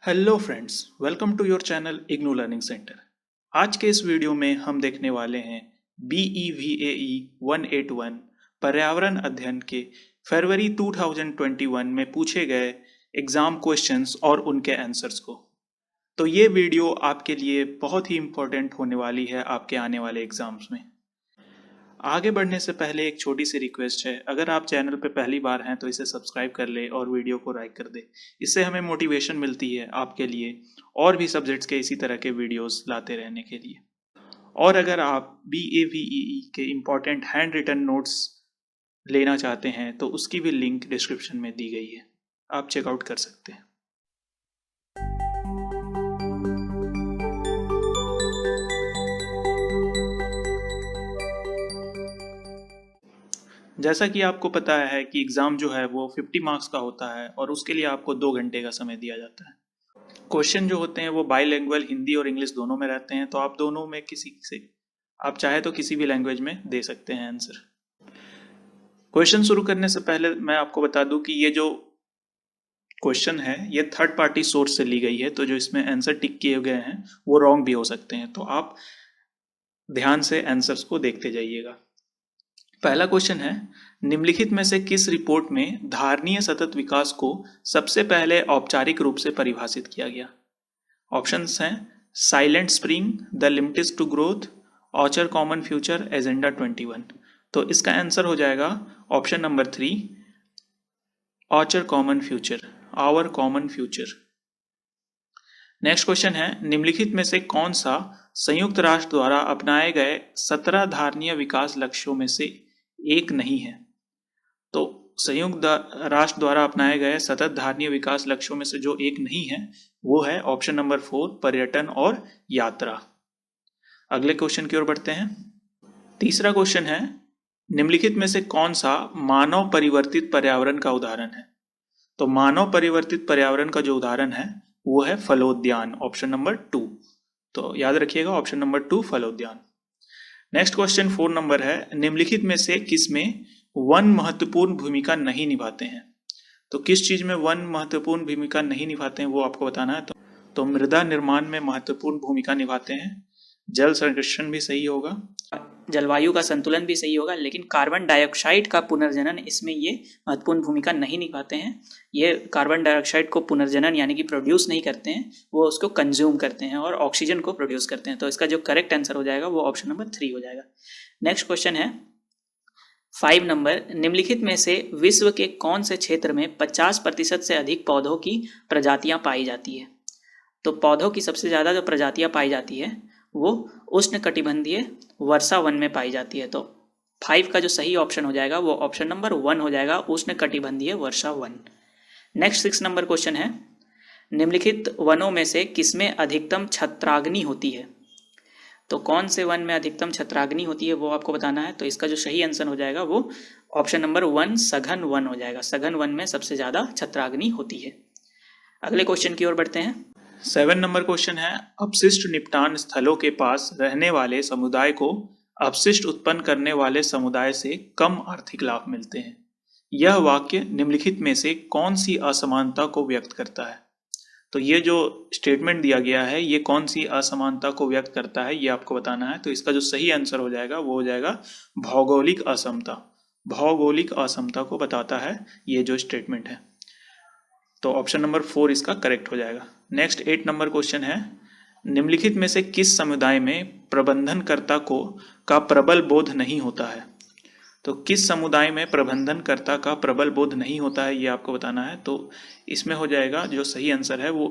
Hello friends, welcome to your channel IGNOU learning centre. आज के इस वीडियो में हम देखने वाले हैं BEVAE 181 पर्यावरण अध्ययन के फरवरी 2021 में पूछे गए एग्जाम क्वेश्चंस और उनके आंसर्स को। तो ये वीडियो आपके लिए बहुत ही इम्पोर्टेंट होने वाली है आपके आने वाले एग्जाम्स में। आगे बढ़ने से पहले एक छोटी सी रिक्वेस्ट है, अगर आप चैनल पर पहली बार हैं तो इसे सब्सक्राइब कर ले और वीडियो को लाइक कर दे। इससे हमें मोटिवेशन मिलती है आपके लिए और भी सब्जेक्ट्स के इसी तरह के वीडियोस लाते रहने के लिए। और अगर आप BAVEE के इम्पॉर्टेंट हैंड रिटन नोट्स लेना चाहते हैं तो उसकी भी लिंक डिस्क्रिप्शन में दी गई है, आप चेकआउट कर सकते हैं। जैसा कि आपको पता है कि एग्ज़ाम जो है वो 50 मार्क्स का होता है और उसके लिए आपको 2 घंटे का समय दिया जाता है। क्वेश्चन जो होते हैं वो बाईलैंग्वेज हिंदी और इंग्लिश दोनों में रहते हैं, तो आप दोनों में किसी से आप चाहे तो किसी भी लैंग्वेज में दे सकते हैं आंसर। क्वेश्चन शुरू करने से पहले मैं आपको बता दूं कि ये जो क्वेश्चन है ये थर्ड पार्टी सोर्स से ली गई है, तो जो इसमें आंसर टिक किए गए हैं वो रॉन्ग भी हो सकते हैं, तो आप ध्यान से आंसर्स को देखते जाइएगा। पहला क्वेश्चन है, निम्नलिखित में से किस रिपोर्ट में धारणीय सतत विकास को सबसे पहले औपचारिक रूप से परिभाषित किया गया? ऑप्शंस हैं silent spring, the limits to growth, ऑर्चर कॉमन फ्यूचर, एजेंडा 21। तो इसका आंसर हो जाएगा ऑप्शन नंबर 3, ऑर्चर common future, our common future. Next question है, निम्नलिखित में से कौन सा संयुक्त राष्ट्र द्वारा अपनाए गए 17 धारणीय विकास लक्ष्यों में से एक नहीं है? तो संयुक्त राष्ट्र द्वारा अपनाए गए सतत धारणीय विकास लक्ष्यों में से जो एक नहीं है वो है ऑप्शन नंबर 4, पर्यटन और यात्रा। अगले क्वेश्चन की ओर बढ़ते हैं। तीसरा क्वेश्चन है, निम्नलिखित में से कौन सा मानव परिवर्तित पर्यावरण का उदाहरण है? तो मानव परिवर्तित पर्यावरण का जो उदाहरण है वो है फलोद्यान, ऑप्शन नंबर 2। तो याद रखिएगा ऑप्शन नंबर 2 फलोद्यान। नेक्स्ट क्वेश्चन 4 नंबर है, निम्नलिखित में से किसमें वन महत्वपूर्ण भूमिका नहीं निभाते हैं? तो किस चीज में वन महत्वपूर्ण भूमिका नहीं निभाते हैं वो आपको बताना है। तो मृदा निर्माण में महत्वपूर्ण भूमिका निभाते हैं, जल संरक्षण भी सही होगा, जलवायु का संतुलन भी सही होगा, लेकिन कार्बन डाइऑक्साइड का पुनर्जनन इसमें ये महत्वपूर्ण भूमिका नहीं निभाते हैं। ये कार्बन डाइऑक्साइड को पुनर्जनन यानी कि प्रोड्यूस नहीं करते हैं, वो उसको कंज्यूम करते हैं और ऑक्सीजन को प्रोड्यूस करते हैं। तो इसका जो करेक्ट आंसर हो जाएगा वो ऑप्शन नंबर 3 हो जाएगा। नेक्स्ट क्वेश्चन है 5 नंबर, निम्नलिखित में से विश्व के कौन से क्षेत्र में 50% से अधिक पौधों की प्रजातियां पाई जाती है? तो पौधों की सबसे ज़्यादा जो प्रजातियां पाई जाती है वो उष्णकटिबंधीय वर्षा वन में पाई जाती है। तो 5 का जो सही ऑप्शन हो जाएगा वो ऑप्शन नंबर 1 हो जाएगा, उष्णकटिबंधीय वर्षा वन। नेक्स्ट 6 नंबर क्वेश्चन है, निम्नलिखित वनों में से किसमें अधिकतम छत्राग्नि होती है? तो कौन से वन में अधिकतम छत्राग्नि होती है वो आपको बताना है। तो इसका जो सही आंसर हो जाएगा वो ऑप्शन नंबर 1 सघन वन हो जाएगा। सघन वन में सबसे ज़्यादा छत्राग्नि होती है। अगले क्वेश्चन की ओर बढ़ते हैं। 7 नंबर क्वेश्चन है, अपशिष्ट निपटान स्थलों के पास रहने वाले समुदाय को अपशिष्ट उत्पन्न करने वाले समुदाय से कम आर्थिक लाभ मिलते हैं। यह वाक्य निम्नलिखित में से कौन सी असमानता को व्यक्त करता है? तो ये जो स्टेटमेंट दिया गया है ये कौन सी असमानता को व्यक्त करता है ये आपको बताना है। तो इसका जो सही आंसर हो जाएगा वो हो जाएगा भौगोलिक असमता। भौगोलिक असमता को बताता है ये जो स्टेटमेंट है, तो ऑप्शन नंबर 4 इसका करेक्ट हो जाएगा। नेक्स्ट 8 नंबर क्वेश्चन है, निम्नलिखित में से किस समुदाय में प्रबंधनकर्ता को का प्रबल बोध नहीं होता है? तो किस समुदाय में प्रबंधनकर्ता का प्रबल बोध नहीं होता है ये आपको बताना है। तो इसमें हो जाएगा जो सही आंसर है वो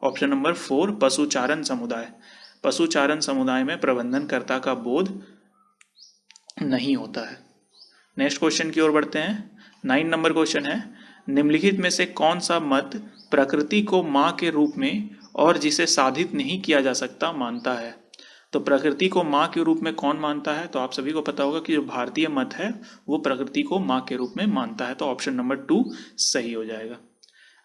ऑप्शन नंबर 4, पशुचारण समुदाय। पशुचारण समुदाय में प्रबंधनकर्ता का बोध नहीं होता है। नेक्स्ट क्वेश्चन की ओर बढ़ते हैं। 9 नंबर क्वेश्चन है, निम्नलिखित में से कौन सा मत प्रकृति को माँ के रूप में और जिसे साधित नहीं किया जा सकता मानता है? तो प्रकृति को माँ के रूप में कौन मानता है? तो आप सभी को पता होगा कि जो भारतीय मत है वो प्रकृति को माँ के रूप में मानता है, तो ऑप्शन नंबर 2 सही हो जाएगा।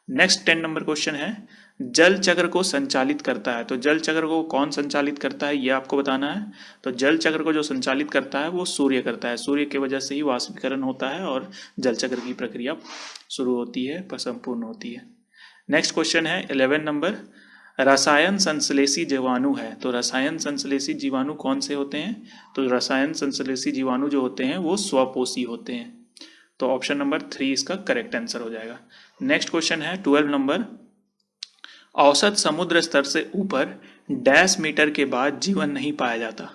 नेक्स्ट 10 नंबर क्वेश्चन है, जल चक्र को संचालित करता है। तो जल चक्र को कौन संचालित करता है ये आपको बताना है। तो जल चक्र को जो संचालित करता है वो सूर्य करता है। सूर्य की वजह से ही वाष्पीकरण होता है और जल चक्र की प्रक्रिया शुरू होती है, संपूर्ण होती है। नेक्स्ट क्वेश्चन है 11 नंबर, रसायन संश्लेषी जीवाणु है। तो रसायन संश्लेषी जीवाणु कौन से होते हैं? तो रसायन संश्लेषी जीवाणु जो होते हैं वो स्वपोषी होते हैं। तो ऑप्शन नंबर 3 इसका करेक्ट आंसर हो जाएगा। नेक्स्ट क्वेश्चन है 12 नंबर, औसत समुद्र स्तर से ऊपर डैश मीटर के बाद जीवन नहीं पाया जाता।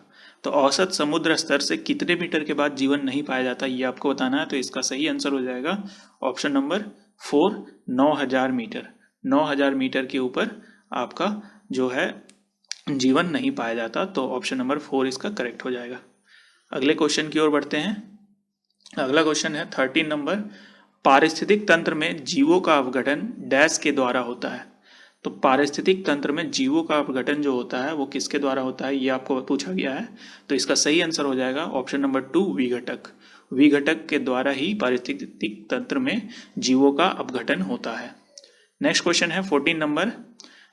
तो औसत समुद्र स्तर से कितने मीटर के बाद जीवन नहीं पाया जाता ये आपको बताना है। तो इसका सही आंसर हो जाएगा ऑप्शन नंबर 4, 9000 मीटर। 9000 मीटर के ऊपर आपका जो है जीवन नहीं पाया जाता। तो ऑप्शन नंबर 4 इसका करेक्ट हो जाएगा। अगले क्वेश्चन की ओर बढ़ते हैं। अगला क्वेश्चन है 13 नंबर, पारिस्थितिक तंत्र में जीवों का अपघटन डैश के द्वारा होता है। तो पारिस्थितिक तंत्र में जीवों का अपघटन जो होता है वो किसके द्वारा होता है ये आपको पूछा गया है। तो इसका सही आंसर हो जाएगा ऑप्शन नंबर 2, विघटक। विघटक के द्वारा ही पारिस्थितिक तंत्र में जीवों का अपघटन होता है। नेक्स्ट क्वेश्चन है 14 नंबर,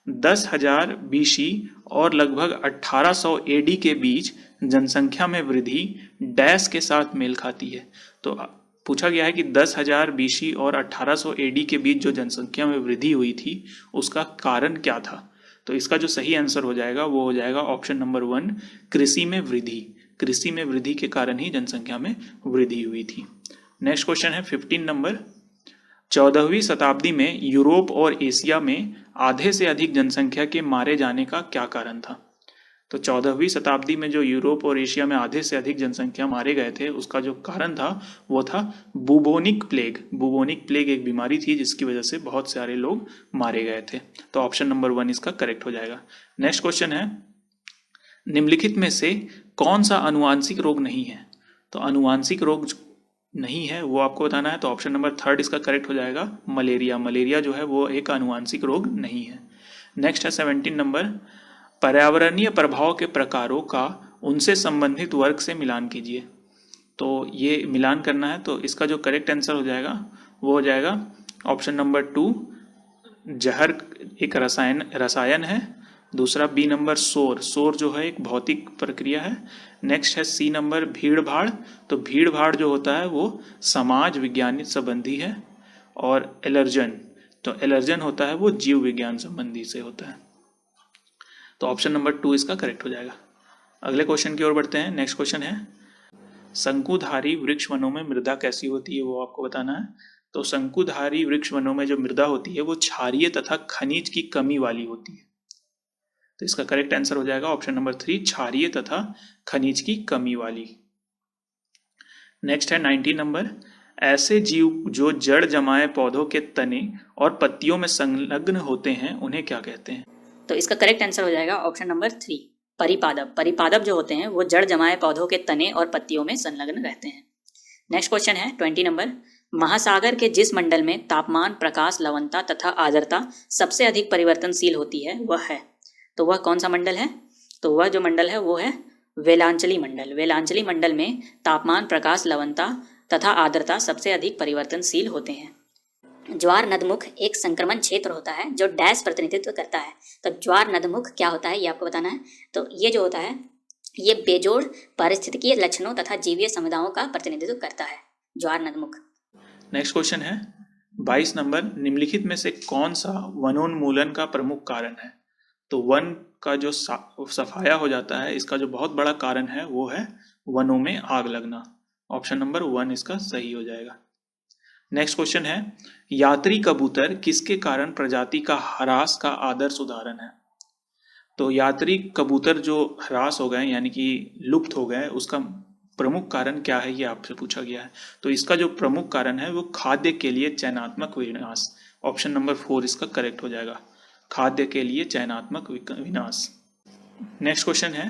10,000 BC और लगभग 1800 AD के बीच जनसंख्या में वृद्धि डैश के साथ मेल खाती है। तो पूछा गया है कि 10,000 BC और 1800 AD के बीच जो जनसंख्या में वृद्धि हुई थी उसका कारण क्या था। तो इसका जो सही आंसर हो जाएगा वो हो जाएगा ऑप्शन नंबर 1, कृषि में वृद्धि। कृषि में वृद्धि के कारण ही जनसंख्या में वृद्धि हुई थी। नेक्स्ट क्वेश्चन है 15 नंबर, 14वीं शताब्दी में यूरोप और एशिया में आधे से अधिक जनसंख्या के मारे जाने का क्या कारण था। तो 14वीं शताब्दी में जो यूरोप और एशिया में आधे से अधिक जनसंख्या मारे गए थे उसका जो कारण था वो था बुबोनिक प्लेग। बुबोनिक प्लेग एक बीमारी थी जिसकी वजह से बहुत सारे लोग मारे गए थे। तो ऑप्शन नंबर 1 इसका करेक्ट हो जाएगा। नेक्स्ट क्वेश्चन है, निम्नलिखित में से कौन सा अनुवांशिक रोग नहीं है। तो अनुवांशिक रोग नहीं है वो आपको बताना है। तो ऑप्शन नंबर 3 इसका करेक्ट हो जाएगा, मलेरिया। मलेरिया जो है वो एक अनुवांशिक रोग नहीं है। नेक्स्ट है 17 नंबर, पर्यावरणीय प्रभाव के प्रकारों का उनसे संबंधित वर्ग से मिलान कीजिए। तो ये मिलान करना है। तो इसका जो करेक्ट आंसर हो जाएगा वो हो जाएगा ऑप्शन नंबर 2, जहर एक रसायन है। दूसरा बी नंबर शोर। शोर जो है एक भौतिक प्रक्रिया है। नेक्स्ट है सी नंबर भीड़ भाड़। तो भीड़ भाड़ जो होता है वो समाज विज्ञान संबंधी है। और एलर्जन, तो एलर्जन होता है वो जीव विज्ञान संबंधी से होता है। तो ऑप्शन नंबर 2 इसका करेक्ट हो जाएगा। अगले क्वेश्चन की ओर बढ़ते हैं। नेक्स्ट क्वेश्चन है, शंकुधारी वृक्ष वनों में मृदा कैसी होती है वो आपको बताना है। तो शंकुधारी वृक्ष वनों में जो मृदा होती है वो क्षारीय तथा खनिज की कमी वाली होती है। तो इसका करेक्ट आंसर हो जाएगा ऑप्शन नंबर 3, क्षारीय तथा खनिज की कमी वाली। नेक्स्ट है 19 नंबर, ऐसे जीव जो जड़ जमाए पौधों के तने और पत्तियों में संलग्न होते हैं उन्हें क्या कहते हैं। तो इसका करेक्ट आंसर हो जाएगा ऑप्शन नंबर 3, परिपादप। परिपादप जो होते हैं वो जड़ जमाए पौधों के तने और पत्तियों में संलग्न रहते हैं। नेक्स्ट क्वेश्चन है 20 नंबर, महासागर के जिस मंडल में तापमान, प्रकाश, लवणता तथा आर्द्रता सबसे अधिक परिवर्तनशील होती है वह है। तो वह कौन सा मंडल है। तो वह जो मंडल है वो है वेलांचली मंडल। वेलांचली मंडल में तापमान, प्रकाश, लवणता तथा आर्द्रता सबसे अधिक परिवर्तनशील होते हैं। ज्वार नदमुख एक संक्रमण क्षेत्र होता है जो डैश प्रतिनिधित्व करता है। तो ज्वार नदमुख क्या होता है ये आपको बताना है। तो ये जो होता है ये बेजोड़ पारिस्थितिकीय लक्षणों तथा जीवीय समुदायों का प्रतिनिधित्व करता है, ज्वार नदमुख। नेक्स्ट क्वेश्चन है 22 नंबर, निम्नलिखित में से कौन सा वनोन्मूलन का प्रमुख कारण है। तो वन का जो सफाया हो जाता है इसका जो बहुत बड़ा कारण है वो है वनों में आग लगना। ऑप्शन नंबर 1 इसका सही हो जाएगा। नेक्स्ट क्वेश्चन है, यात्री कबूतर किसके कारण प्रजाति का ह्रास का आदर्श उदाहरण है। तो यात्री कबूतर जो ह्रास हो गए यानी कि लुप्त हो गए उसका प्रमुख कारण क्या है ये आपसे पूछा गया है। तो इसका जो प्रमुख कारण है वो खाद्य के लिए चयनात्मक विनाश। ऑप्शन नंबर 4 इसका करेक्ट हो जाएगा, खाद्य के लिए चयनात्मक विनाश। नेक्स्ट क्वेश्चन है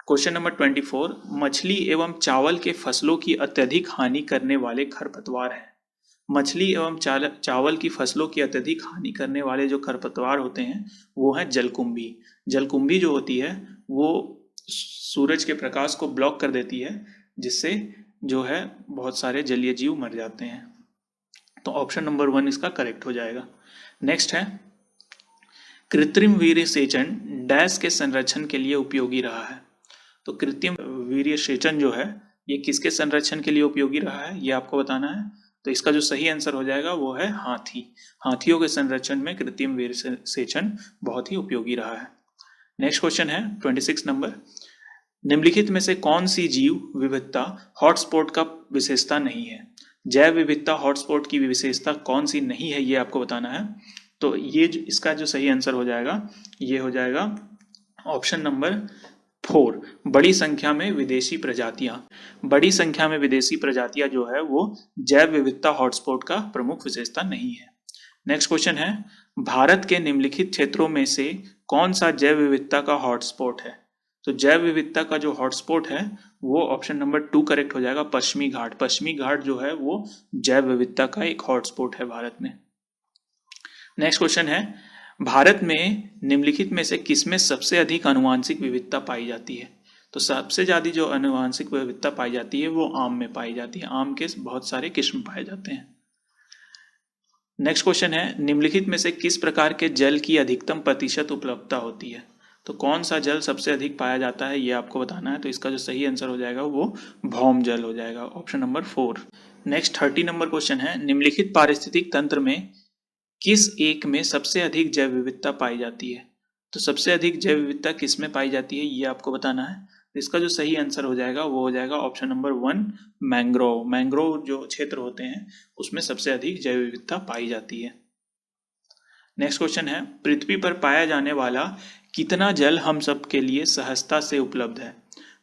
क्वेश्चन नंबर 24, मछली एवं चावल के फसलों की अत्यधिक हानि करने वाले खरपतवार हैं। मछली एवं चावल की फसलों की अत्यधिक हानि करने वाले जो खरपतवार होते हैं वो है जलकुंभी। जलकुंभी जो होती है वो सूरज के प्रकाश को ब्लॉक कर देती है जिससे जो है बहुत सारे जलीय जीव मर जाते हैं। तो ऑप्शन नंबर 1 इसका करेक्ट हो जाएगा। नेक्स्ट है, कृत्रिम वीर्य सेचन डैश के संरक्षण के लिए उपयोगी रहा है। तो कृत्रिम वीर्य सेचन जो है ये किसके संरक्षण के लिए उपयोगी रहा है ये आपको बताना है। तो इसका जो सही आंसर हो जाएगा वो है हाथी। हाथियों के संरक्षण में कृत्रिम वीर्यसेचन बहुत ही उपयोगी रहा है। नेक्स्ट क्वेश्चन है 26 नंबर। निम्नलिखित में से कौन सी जीव विविधता हॉटस्पॉट का विशेषता नहीं है? जैव विविधता हॉटस्पॉट की विशेषता कौन सी नहीं है ये आपको बताना है। तो ये इसका जो सही आंसर हो जाएगा ये हो जाएगा ऑप्शन नंबर 4, बड़ी संख्या में विदेशी प्रजातियां। बड़ी संख्या में विदेशी प्रजातियां जो है वो जैव विविधता हॉटस्पॉट का प्रमुख विशेषता नहीं है। नेक्स्ट क्वेश्चन है, भारत के निम्नलिखित क्षेत्रों में से कौन सा जैव विविधता का हॉटस्पॉट है? तो जैव विविधता का जो हॉटस्पॉट है वो ऑप्शन नंबर 2 करेक्ट हो जाएगा, पश्चिमी घाट। पश्चिमी घाट जो है वो जैव विविधता का एक हॉटस्पॉट है भारत में। नेक्स्ट क्वेश्चन है, भारत में निम्नलिखित में से किसमें सबसे अधिक आनुवांशिक विविधता पाई जाती है? तो सबसे ज्यादा जो आनुवांशिक विविधता पाई जाती है वो आम में पाई जाती है। आम के बहुत सारे किस्म पाए जाते हैं। नेक्स्ट क्वेश्चन है, निम्नलिखित में से किस प्रकार के जल की अधिकतम प्रतिशत उपलब्धता होती है? तो कौन सा जल सबसे अधिक पाया जाता है ये आपको बताना है। तो इसका जो सही आंसर हो जाएगा वो भौम जल हो जाएगा, option number 4। Next 30 number question है, निम्नलिखित पारिस्थितिक तंत्र में किस एक में सबसे अधिक जैव विविधता पाई जाती है? तो सबसे अधिक जैव विविधता किस में पाई जाती है ये आपको बताना है। इसका जो सही आंसर हो जाएगा वो हो जाएगा ऑप्शन नंबर 1, मैंग्रोव। मैंग्रोव जो क्षेत्र होते हैं उसमें सबसे अधिक जैव विविधता पाई जाती है। नेक्स्ट क्वेश्चन है, पृथ्वी पर पाया जाने वाला कितना जल हम सब के लिए सहजता से उपलब्ध है?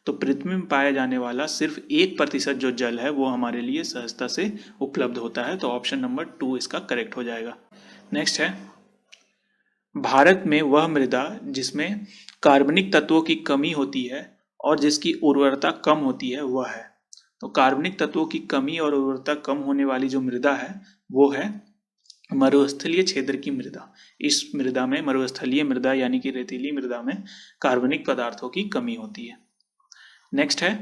तो पृथ्वी में पाया जाने वाला सिर्फ 1% जो जल है वो हमारे लिए सहजता से उपलब्ध होता है। तो ऑप्शन नंबर 2 इसका करेक्ट हो जाएगा। नेक्स्ट है, भारत में वह मृदा जिसमें कार्बनिक तत्वों की कमी होती है और जिसकी उर्वरता कम होती है वह है। तो कार्बनिक तत्वों की कमी और उर्वरता कम होने वाली जो मृदा है वो है मरुस्थलीय क्षेत्र की मृदा। इस मृदा में, मरुस्थलीय मृदा यानी कि रेतीली मृदा में कार्बनिक पदार्थों की कमी होती है। नेक्स्ट है,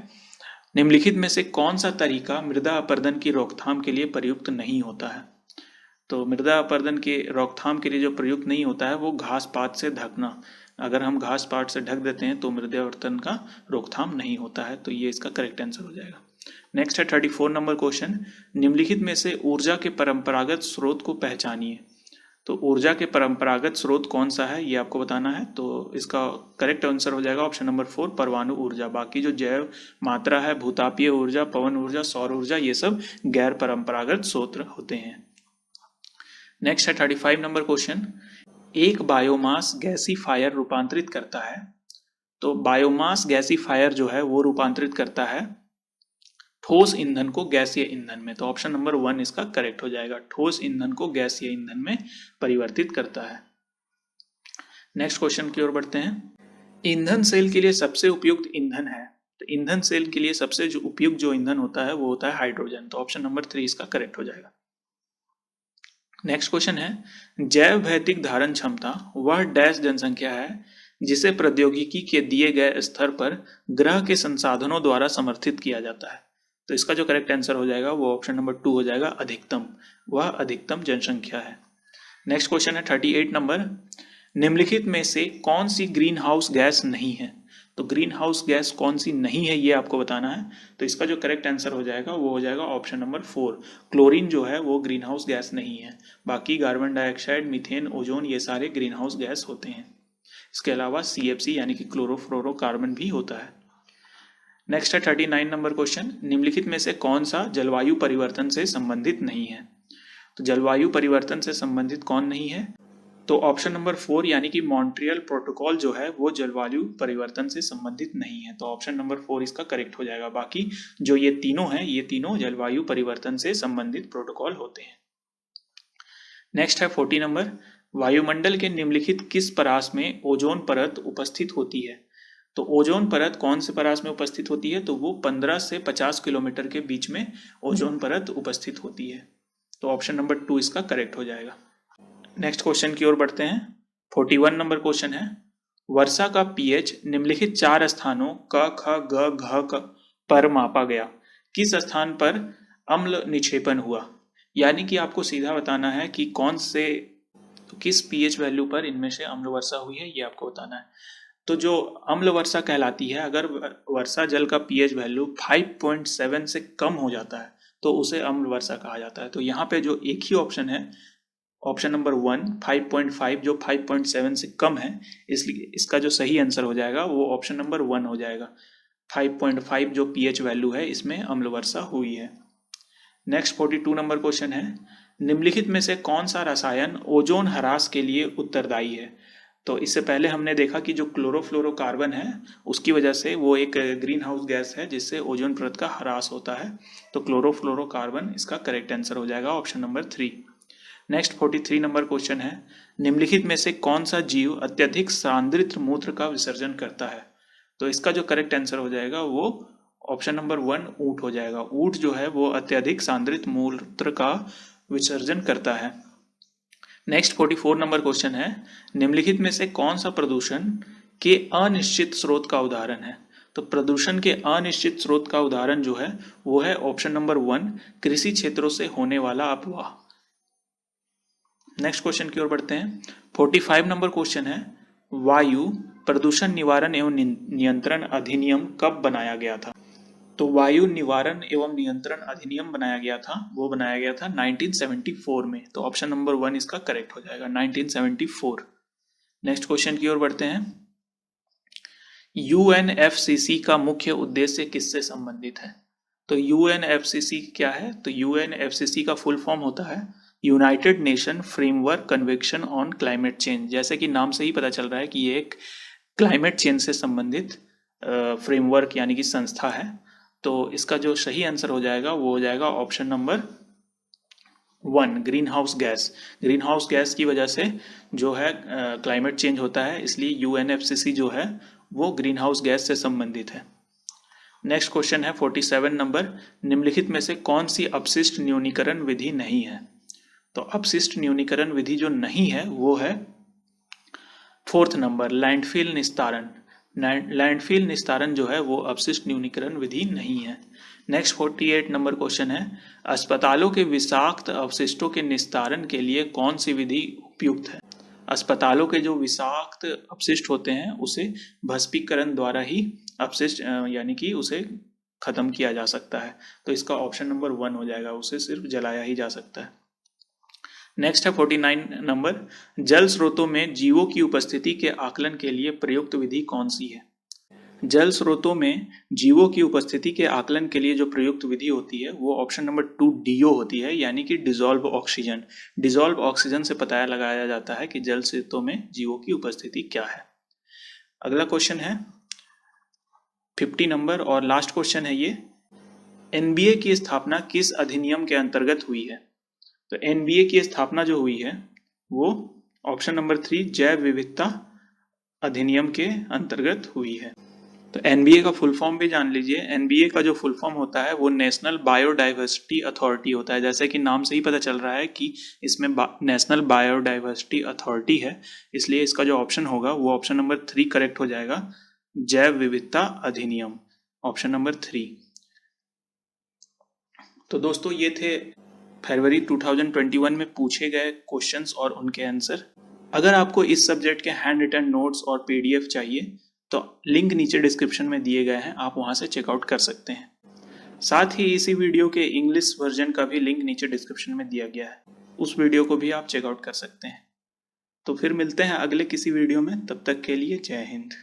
निम्नलिखित में से कौन सा तरीका मृदा अपरदन की रोकथाम के लिए प्रयुक्त नहीं होता है? तो मृदा अपरदन के रोकथाम के लिए जो प्रयुक्त नहीं होता है वो घास पात से ढकना। अगर हम घास पात से ढक देते हैं तो मृदा अपरदन का रोकथाम नहीं होता है। तो ये इसका करेक्ट आंसर हो जाएगा। नेक्स्ट है 34 नंबर क्वेश्चन, निम्नलिखित में से ऊर्जा के परंपरागत स्रोत को पहचानिए। तो ऊर्जा के परंपरागत स्रोत कौन सा है ये आपको बताना है। तो इसका करेक्ट आंसर हो जाएगा ऑप्शन नंबर 4, परमाणु ऊर्जा। बाकी जो जैव मात्रा है, भूतापीय ऊर्जा, पवन ऊर्जा, सौर ऊर्जा, ये सब गैर परंपरागत स्रोत होते हैं। नेक्स्ट है 35 नंबर क्वेश्चन, एक बायोमास गैसीफायर रूपांतरित करता है। तो बायोमास गैसीफायर जो है वो रूपांतरित करता है ठोस ईंधन को गैसीय ईंधन में। तो ऑप्शन नंबर 1 इसका करेक्ट हो जाएगा, ठोस ईंधन को गैसीय ईंधन में परिवर्तित करता है। नेक्स्ट क्वेश्चन की ओर बढ़ते हैं, ईंधन सेल के लिए सबसे उपयुक्त ईंधन है। तो ईंधन सेल के लिए सबसे जो उपयुक्त जो ईंधन होता है वो होता है हाइड्रोजन। तो ऑप्शन नंबर 3 इसका करेक्ट हो जाएगा। नेक्स्ट क्वेश्चन है, जैव भौतिक धारण क्षमता वह डैश जनसंख्या है जिसे प्रौद्योगिकी के दिए गए स्तर पर ग्रह के संसाधनों द्वारा समर्थित किया जाता है। तो इसका जो करेक्ट आंसर हो जाएगा वो ऑप्शन नंबर 2 हो जाएगा, अधिकतम। वह अधिकतम जनसंख्या है। नेक्स्ट क्वेश्चन है 38 नंबर, निम्नलिखित में से कौन सी ग्रीन हाउस गैस नहीं है? तो ग्रीन हाउस गैस कौन सी नहीं है ये आपको बताना है। तो इसका जो करेक्ट आंसर हो जाएगा वो हो जाएगा ऑप्शन नंबर 4, क्लोरीन जो है वो ग्रीन हाउस गैस नहीं है। बाकी कार्बन डाइऑक्साइड, मीथेन, ओजोन ये सारे ग्रीन हाउस गैस होते हैं। इसके अलावा CFC यानी कि क्लोरोफ्लोरोकार्बन भी होता है। नेक्स्ट है 39 नंबर क्वेश्चन, निम्नलिखित में से कौन सा जलवायु परिवर्तन से संबंधित नहीं है? तो जलवायु परिवर्तन से संबंधित कौन नहीं है? तो ऑप्शन नंबर 4 यानी कि मॉन्ट्रियल प्रोटोकॉल जो है वो जलवायु परिवर्तन से संबंधित नहीं है। तो ऑप्शन नंबर 4 इसका करेक्ट हो जाएगा। बाकी जो ये तीनों हैं ये तीनों जलवायु परिवर्तन से संबंधित प्रोटोकॉल होते हैं। नेक्स्ट है 40 नंबर, वायुमंडल के निम्नलिखित किस परास में ओजोन परत उपस्थित होती है? तो ओजोन परत कौन से परास में उपस्थित होती है? तो वो 15 से 50 किलोमीटर के बीच में ओजोन परत उपस्थित होती है। तो ऑप्शन नंबर 2 इसका करेक्ट हो जाएगा। नेक्स्ट क्वेश्चन की ओर बढ़ते हैं। 41 नंबर क्वेश्चन है, वर्षा का pH निम्नलिखित 4 स्थानों क, ख, ग, घ पर मापा गया। किस स्थान पर अम्ल निक्षेपण हुआ? यानी कि आपको सीधा बताना है कि कौन से, तो किस pH वैल्यू पर इनमें से अम्ल वर्षा हुई है ये आपको बताना है। तो जो अम्ल वर्षा कहलाती है, अगर वर्षा जल का pH वैल्यू 5.7 से कम हो जाता है तो उसे अम्ल वर्षा कहा जाता है। तो यहाँ पे जो एक ही ऑप्शन है, ऑप्शन नंबर 1 5.5 जो 5.7 से कम है, इसलिए इसका जो सही आंसर हो जाएगा वो ऑप्शन नंबर 1 हो जाएगा। 5.5 जो पीएच वैल्यू है इसमें अम्ल वर्षा हुई है। नेक्स्ट 42 नंबर क्वेश्चन है, निम्नलिखित में से कौन सा रसायन ओजोन ह्रास के लिए उत्तरदायी है? तो इससे पहले हमने देखा कि जो क्लोरोफ्लोरोकार्बन है उसकी वजह से वो एक ग्रीन हाउस गैस है जिससे ओजोन परत का ह्रास होता है। तो क्लोरोफ्लोरोकार्बन इसका करेक्ट आंसर हो जाएगा option number 3। Next 43 number question है, निम्नलिखित में से कौन सा जीव अत्यधिक सांद्रित मूत्र का विसर्जन करता है? तो इसका जो करेक्ट आंसर हो जाएगा वो ऑप्शन नंबर 1 ऊंट हो जाएगा। ऊंट जो है वो अत्यधिक सांद्रित मूत्र का विसर्जन करता है। नेक्स्ट 44 नंबर क्वेश्चन है, निम्नलिखित में से कौन सा प्रदूषण के अनिश्चित स्रोत का उदाहरण है? तो प्रदूषण के अनिश्चित स्रोत का उदाहरण जो है वो है ऑप्शन नंबर 1 कृषि क्षेत्रों से होने वाला अपवाह। नेक्स्ट क्वेश्चन की ओर बढ़ते हैं। 45 नंबर क्वेश्चन है, वायु प्रदूषण निवारण एवं नियंत्रण अधिनियम कब बनाया गया था? तो वायु निवारण एवं नियंत्रण अधिनियम बनाया गया था, वो बनाया गया था 1974 में। तो ऑप्शन नंबर 1 इसका करेक्ट हो जाएगा 1974। नेक्स्ट क्वेश्चन की ओर बढ़ते हैं। यूएनएफसीसी का मुख्य उद्देश्य किससे संबंधित है? तो यूएनएफसीसी क्या है? तो यूएनएफसीसी का फुल फॉर्म होता है United nation framework convention on climate change. जैसे कि नाम से ही पता चल रहा है कि ये एक क्लाइमेट चेंज से संबंधित फ्रेमवर्क यानी कि संस्था है। तो इसका जो सही आंसर हो जाएगा वो हो जाएगा option number 1 green house gas. Green house gas की वजह से जो है क्लाइमेट चेंज होता है, इसलिए यूएनएफसीसी जो है वो ग्रीन हाउस गैस से संबंधित है। नेक्स्ट क्वेश्चन है 47 नंबर, निम्नलिखित में से कौन सी अपशिष्ट न्यूनीकरण विधि नहीं है? तो अपशिष्ट न्यूनीकरण विधि जो नहीं है वो है 4th नंबर लैंडफिल निस्तारण। लैंडफिल निस्तारण जो है वो अपशिष्ट न्यूनीकरण विधि नहीं है। नेक्स्ट 48 नंबर क्वेश्चन है, अस्पतालों के विषाक्त अवशिष्टों के निस्तारण के लिए कौन सी विधि उपयुक्त है? अस्पतालों के जो विषाक्त अपशिष्ट होते हैं उसे भस्मीकरण द्वारा ही अपशिष्ट यानी कि उसे खत्म किया जा सकता है। तो इसका ऑप्शन नंबर 1 हो जाएगा, उसे सिर्फ जलाया ही जा सकता है। नेक्स्ट है 49 नंबर, जल स्रोतों में जीवों की उपस्थिति के आकलन के लिए प्रयुक्त विधि कौन सी है? जल स्रोतों में जीवों की उपस्थिति के आकलन के लिए जो प्रयुक्त विधि होती है वो ऑप्शन नंबर 2 डीओ होती है, यानी कि डिसॉल्व ऑक्सीजन। डिसॉल्व ऑक्सीजन से पता लगाया जाता है कि जल स्रोतों में जीवों की उपस्थिति क्या है। अगला क्वेश्चन है 50 नंबर और लास्ट क्वेश्चन है ये, एनबीए की स्थापना किस अधिनियम के अंतर्गत हुई है? तो एनबीए की स्थापना जो हुई है वो ऑप्शन नंबर 3 जैव विविधता अधिनियम के अंतर्गत हुई है। तो एनबीए का फुल फॉर्म भी जान लीजिए। एनबीए का जो फुल फॉर्म होता है वो नेशनल बायोडाइवर्सिटी अथॉरिटी होता है। जैसे कि नाम से ही पता चल रहा है कि इसमें नेशनल बायोडाइवर्सिटी अथॉरिटी है, इसलिए इसका जो ऑप्शन होगा वो ऑप्शन नंबर 3 करेक्ट हो जाएगा, जैव विविधता अधिनियम, ऑप्शन नंबर 3। तो दोस्तों ये थे फरवरी 2021 में पूछे गए क्वेश्चंस और उनके आंसर। अगर आपको इस सब्जेक्ट के हैंड रिटन नोट्स और पीडीएफ चाहिए तो लिंक नीचे डिस्क्रिप्शन में दिए गए हैं, आप वहां से चेकआउट कर सकते हैं। साथ ही इसी वीडियो के इंग्लिश वर्जन का भी लिंक नीचे डिस्क्रिप्शन में दिया गया है, उस वीडियो को भी आप चेकआउट कर सकते हैं। तो फिर मिलते हैं अगले किसी वीडियो में, तब तक के लिए जय हिंद।